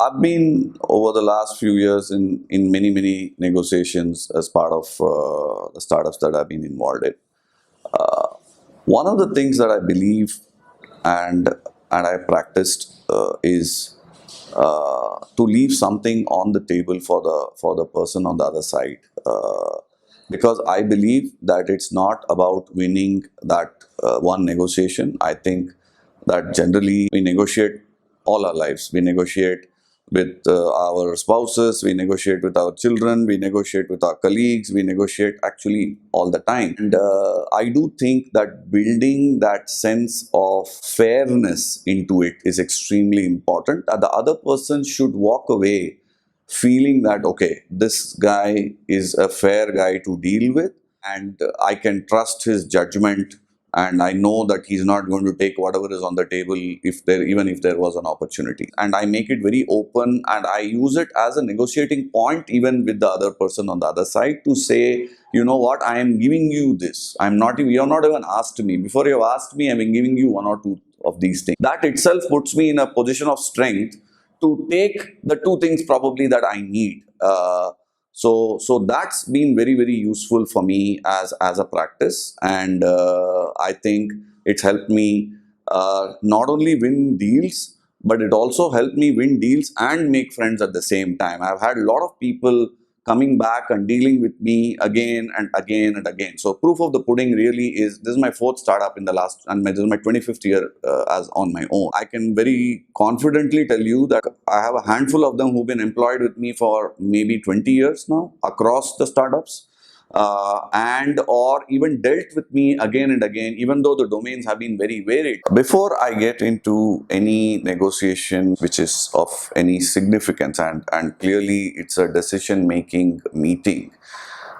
I've been over the last few years in many negotiations as part of the startups that I've been involved in. One of the things that I believe and I practiced is to leave something on the table for the person on the other side. Because I believe that it's not about winning that one negotiation. I think that generally we negotiate all our lives. We negotiate with our spouses, we negotiate with our children, we negotiate with our colleagues, we negotiate actually all the time. And I do think that building that sense of fairness into it is extremely important. The other person should walk away feeling that, okay, this guy is a fair guy to deal with, and I can trust his judgment, and I know that he's not going to take whatever is on the table even if there was an opportunity. And I make it very open, and I use it as a negotiating point even with the other person on the other side to say, you know what, I am giving you this. You have not even asked me. Before you have asked me, I've been giving you one or two of these things. That itself puts me in a position of strength to take the two things probably that I need. So that's been very useful for me as a practice, and I think it's helped me not only win deals, but it also helped me win deals and make friends at the same time. I've had a lot of people coming back and dealing with me again and again and again. So proof of the pudding really is, this is my fourth startup in the last, and this is my 25th year as on my own. I can very confidently tell you that I have a handful of them who've been employed with me for maybe 20 years now across the startups. And or even dealt with me again and again, even though the domains have been very varied. Before I get into any negotiation which is of any significance, and clearly it's a decision-making meeting,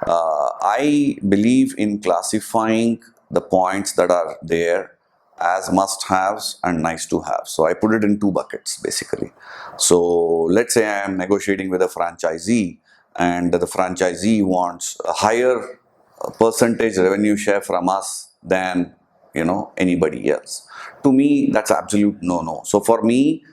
I believe in classifying the points that are there as must-haves and nice-to-have. So I put it in two buckets, basically. So let's say I am negotiating with a franchisee, and the franchisee wants a higher percentage revenue share from us than anybody else. To me, that's absolute no. So for me,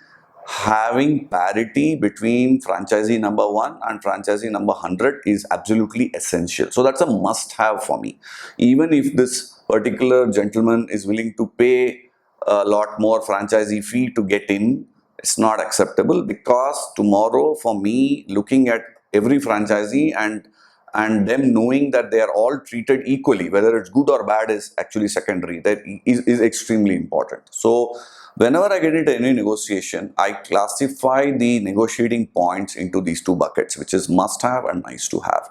having parity between franchisee number 1 and franchisee number 100 is absolutely essential. So that's a must-have for me. Even if this particular gentleman is willing to pay a lot more franchisee fee to get in, it's not acceptable, because tomorrow, for me, looking at every franchisee and them knowing that they are all treated equally, whether it's good or bad is actually secondary. That is extremely important. So whenever I get into any negotiation, I classify the negotiating points into these two buckets, which is must-have and nice-to-have.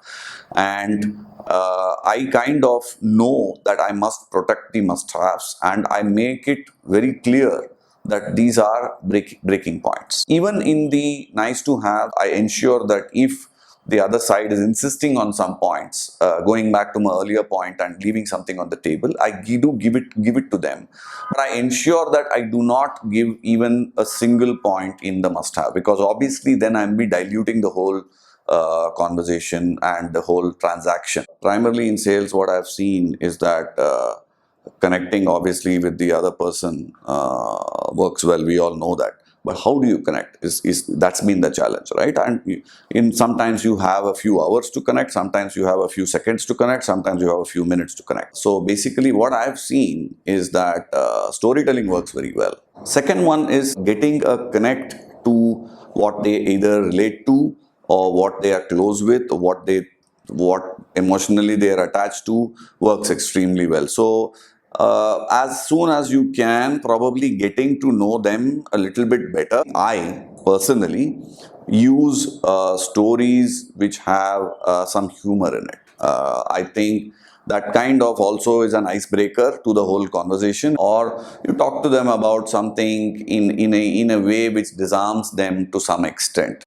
And I kind of know that I must protect the must-haves, and I make it very clear that these are breaking points. Even in the nice-to-have, I ensure that if the other side is insisting on some points, going back to my earlier point and leaving something on the table, I do give it to them. But I ensure that I do not give even a single point in the must-have, because obviously then I'll be diluting the whole conversation and the whole transaction. Primarily in sales, what I've seen is that connecting obviously with the other person works well. We all know that. But how do you connect is that's been the challenge, right? And sometimes you have a few hours to connect, sometimes you have a few seconds to connect, sometimes you have a few minutes to connect. So basically what I've seen is that storytelling works very well. Second one is getting a connect to what they either relate to, or what they are close with, or what emotionally they are attached to, works extremely well. So as soon as you can, probably getting to know them a little bit better. I personally use stories which have some humor in it. I think that kind of also is an icebreaker to the whole conversation. Or you talk to them about something in a way which disarms them to some extent.